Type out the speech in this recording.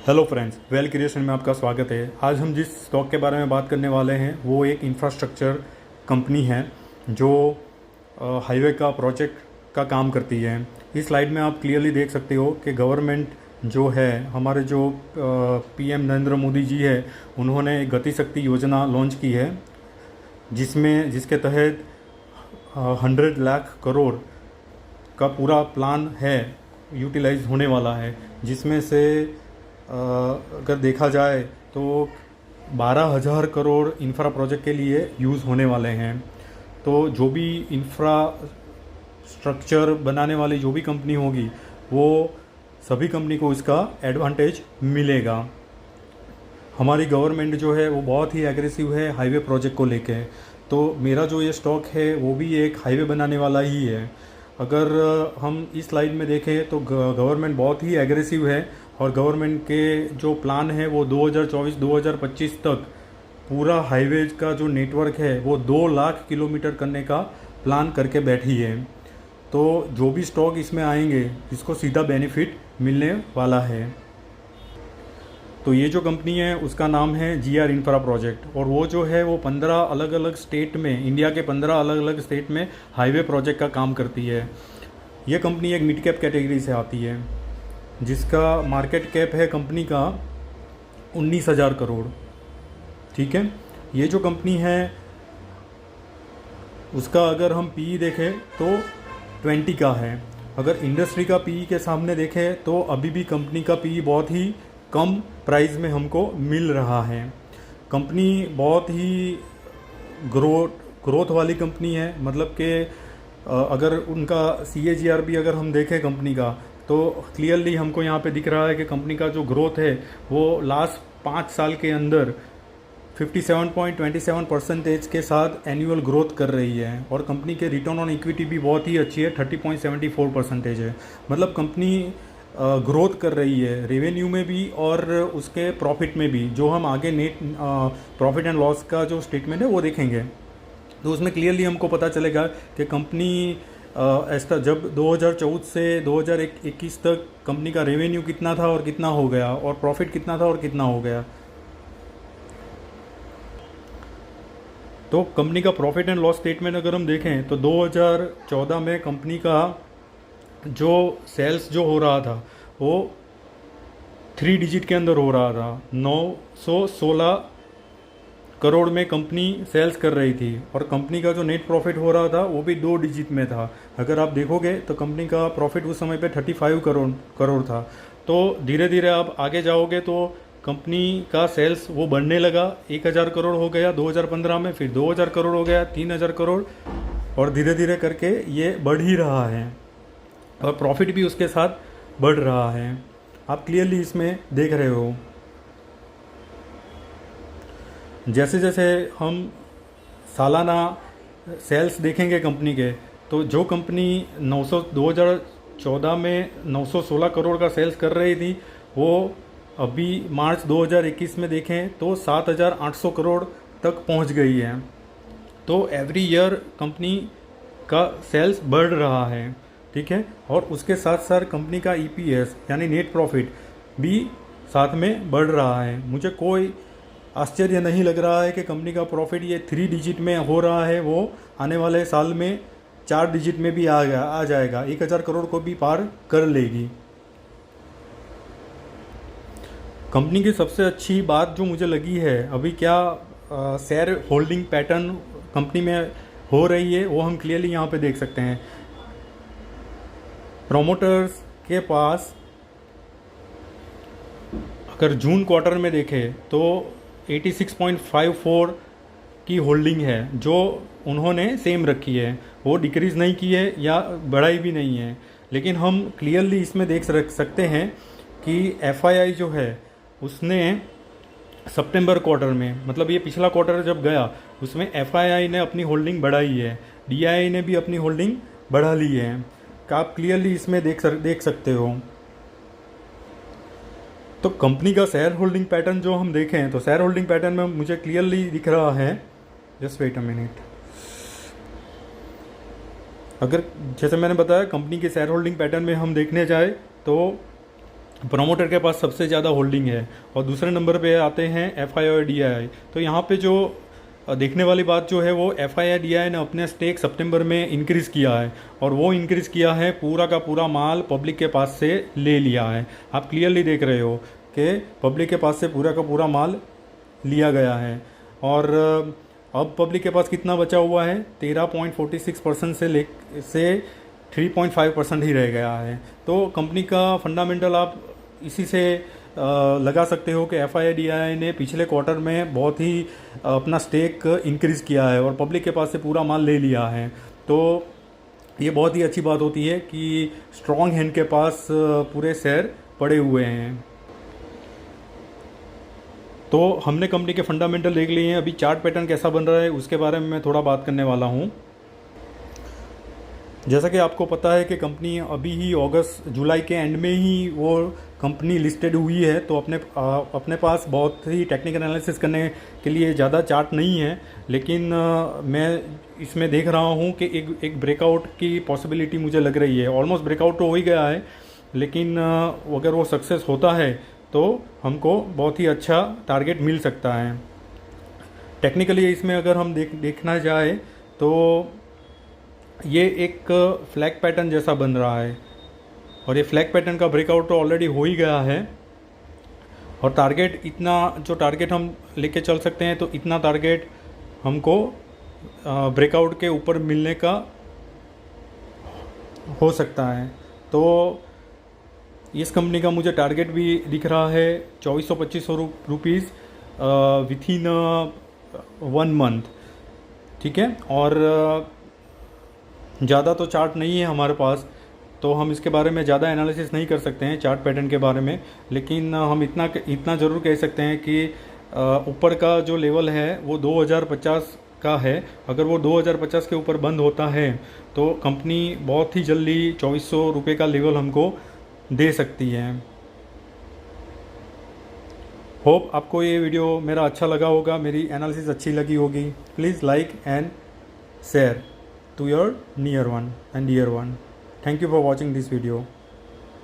Hello friends, well creation में आपका स्वागत है। आज हम जिस स्टॉक के बारे में बात करने वाले हैं वो एक इंफ्रास्ट्रक्चर कंपनी है जो हाईवे का प्रोजेक्ट का काम करती है। इस स्लाइड में आप क्लियरली देख सकते हो कि गवर्नमेंट जो है, हमारे जो पीएम नरेंद्र मोदी जी है, उन्होंने गति शक्ति योजना लॉन्च की है जिसके तहत 100 लाख करोड़ का पूरा प्लान है, यूटिलाइज होने वाला है। जिसमें से अगर देखा जाए तो 12,000 करोड़ इंफ्रा प्रोजेक्ट के लिए यूज़ होने वाले हैं। तो जो भी इंफ्रास्ट्रक्चर बनाने वाली जो भी कंपनी होगी वो सभी कंपनी को इसका एडवांटेज मिलेगा। हमारी गवर्नमेंट जो है वो बहुत ही एग्रेसिव है हाईवे प्रोजेक्ट को लेके। तो मेरा जो ये स्टॉक है वो भी एक हाईवे बनाने वाला ही है। अगर हम इस स्लाइड में देखें तो गवर्नमेंट बहुत ही एग्रेसिव है और गवर्नमेंट के जो प्लान है वो 2024-2025 तक पूरा हाईवे का जो नेटवर्क है वो 2 लाख किलोमीटर करने का प्लान करके बैठी है। तो जो भी स्टॉक इसमें आएंगे इसको सीधा बेनिफिट मिलने वाला है। तो ये जो कंपनी है उसका नाम है जीआर इंफ्रा प्रोजेक्ट, और वो जो है वो 15 अलग अलग स्टेट में, इंडिया के 15 अलग अलग स्टेट में हाईवे प्रोजेक्ट का काम करती है। ये कंपनी एक मिड कैप कैटेगरी से आती है जिसका मार्केट कैप है कंपनी का 19,000 करोड़। ठीक है, ये जो कंपनी है उसका अगर हम पीई देखें तो 20 का है। अगर इंडस्ट्री का पीई के सामने देखें तो अभी भी कंपनी का पीई बहुत ही कम प्राइस में हमको मिल रहा है। कंपनी बहुत ही ग्रोथ वाली कंपनी है, मतलब कि अगर उनका CAGR भी अगर हम देखें कंपनी का तो क्लियरली हमको यहाँ पे दिख रहा है कि कंपनी का जो ग्रोथ है वो लास्ट 5 साल के अंदर 57.27% के साथ एनुअल ग्रोथ कर रही है। और कंपनी के रिटर्न ऑन इक्विटी भी बहुत ही अच्छी है, 30.74% है। मतलब कंपनी ग्रोथ कर रही है रेवेन्यू में भी और उसके प्रॉफिट में भी। जो हम आगे नेट प्रॉफिट एंड लॉस का जो स्टेटमेंट है वो देखेंगे तो उसमें क्लियरली हमको पता चलेगा कि कंपनी ऐसा जब 2014 से 2021 तक कंपनी का रेवेन्यू कितना था और कितना हो गया, और प्रॉफिट कितना था और कितना हो गया। तो कंपनी का प्रॉफिट एंड लॉस स्टेटमेंट अगर हम देखें तो 2014 में कंपनी का जो सेल्स जो हो रहा था वो 3 डिजिट के अंदर हो रहा था। 916 करोड़ में कंपनी सेल्स कर रही थी, और कंपनी का जो नेट प्रॉफिट हो रहा था वो भी 2 डिजिट में था। अगर आप देखोगे तो कंपनी का प्रॉफिट उस समय पे 35 करोड़ था। तो धीरे धीरे आप आगे जाओगे तो कंपनी का सेल्स वो बढ़ने लगा, 1,000 करोड़ हो गया 2015 में, फिर 2,000 करोड़ हो गया, 3,000 करोड़, और धीरे धीरे करके ये बढ़ ही रहा है और प्रॉफिट भी उसके साथ बढ़ रहा है। आप क्लियरली इसमें देख रहे हो। जैसे जैसे हम सालाना सेल्स देखेंगे कंपनी के, तो जो कंपनी 2014 में 916 करोड़ का सेल्स कर रही थी वो अभी मार्च 2021 में देखें तो 7,800 करोड़ तक पहुंच गई है। तो एवरी ईयर कंपनी का सेल्स बढ़ रहा है। ठीक है, और उसके साथ साथ कंपनी का EPS यानी नेट प्रॉफिट भी साथ में बढ़ रहा है। मुझे कोई आश्चर्य नहीं लग रहा है कि कंपनी का प्रॉफिट ये 3 डिजिट में हो रहा है, वो आने वाले साल में 4 डिजिट में भी आ जाएगा, 1,000 करोड़ को भी पार कर लेगी। कंपनी की सबसे अच्छी बात जो मुझे लगी है अभी क्या शेयर होल्डिंग पैटर्न कंपनी में हो रही है वो हम क्लियरली यहाँ पे देख सकते हैं। प्रोमोटर्स के पास अगर जून क्वार्टर में देखें तो 86.54 की होल्डिंग है जो उन्होंने सेम रखी है, वो डिक्रीज़ नहीं की है या बढ़ाई भी नहीं है। लेकिन हम क्लियरली इसमें देख सकते हैं कि FII जो है उसने सितंबर क्वार्टर में, मतलब ये पिछला क्वार्टर जब गया उसमें FII ने अपनी होल्डिंग बढ़ाई है, DII ने भी अपनी होल्डिंग बढ़ा ली है। आप क्लियरली इसमें देख सकते हो। तो कंपनी का शेयर होल्डिंग पैटर्न जो हम देखें तो शेयर होल्डिंग पैटर्न में मुझे क्लियरली दिख रहा है, जस्ट वेट अ मिनट। अगर जैसे मैंने बताया कंपनी के शेयर होल्डिंग पैटर्न में हम देखने जाए तो प्रमोटर के पास सबसे ज़्यादा होल्डिंग है। और दूसरे नंबर पे आते हैं FII और DII। तो यहाँ पे जो देखने वाली बात जो है वो FII DII ने अपने स्टेक सितंबर में इंक्रीज़ किया है, और वो इंक्रीज़ किया है पूरा का पूरा माल पब्लिक के पास से ले लिया है। आप क्लियरली देख रहे हो कि पब्लिक के पास से पूरा का पूरा माल लिया गया है। और अब पब्लिक के पास कितना बचा हुआ है, 13.46% से 3.5% ही रह गया है। तो कंपनी का फंडामेंटल आप इसी से लगा सकते हो कि FII DII ने पिछले क्वार्टर में बहुत ही अपना स्टेक इंक्रीज़ किया है और पब्लिक के पास से पूरा माल ले लिया है। तो ये बहुत ही अच्छी बात होती है कि स्ट्रॉन्ग हैंड के पास पूरे शेयर पड़े हुए हैं। तो हमने कंपनी के फंडामेंटल देख लिए हैं। अभी चार्ट पैटर्न कैसा बन रहा है उसके बारे में मैं थोड़ा बात करने वाला हूँ। जैसा कि आपको पता है कि कंपनी अभी ही जुलाई के एंड में ही वो कंपनी लिस्टेड हुई है, तो अपने पास बहुत ही टेक्निकल एनालिसिस करने के लिए ज़्यादा चार्ट नहीं है। लेकिन मैं इसमें देख रहा हूँ कि एक ब्रेकआउट की पॉसिबिलिटी मुझे लग रही है। ऑलमोस्ट ब्रेकआउट तो हो ही गया है, लेकिन अगर वो सक्सेस होता है तो हमको बहुत ही अच्छा टारगेट मिल सकता है। टेक्निकली इसमें अगर हम देखना जाए तो ये एक फ्लैग पैटर्न जैसा बन रहा है, और ये फ्लैग पैटर्न का ब्रेकआउट तो ऑलरेडी हो ही गया है। और टारगेट इतना, जो टारगेट हम लेके चल सकते हैं, तो इतना टारगेट हमको ब्रेकआउट के ऊपर मिलने का हो सकता है। तो इस कंपनी का मुझे टारगेट भी दिख रहा है 2400-2500 रुपीज़ विथ इन 1 मंथ, ठीक है। और ज़्यादा तो चार्ट नहीं है हमारे पास, तो हम इसके बारे में ज़्यादा एनालिसिस नहीं कर सकते हैं चार्ट पैटर्न के बारे में। लेकिन हम इतना ज़रूर कह सकते हैं कि ऊपर का जो लेवल है वो 2050 का है। अगर वो 2050 के ऊपर बंद होता है तो कंपनी बहुत ही जल्दी 2400 रुपये का लेवल हमको दे सकती है। होप आपको ये वीडियो मेरा अच्छा लगा होगा, मेरी एनालिसिस अच्छी लगी होगी। Please like and share to your near one and dear one. Thank you for watching this video.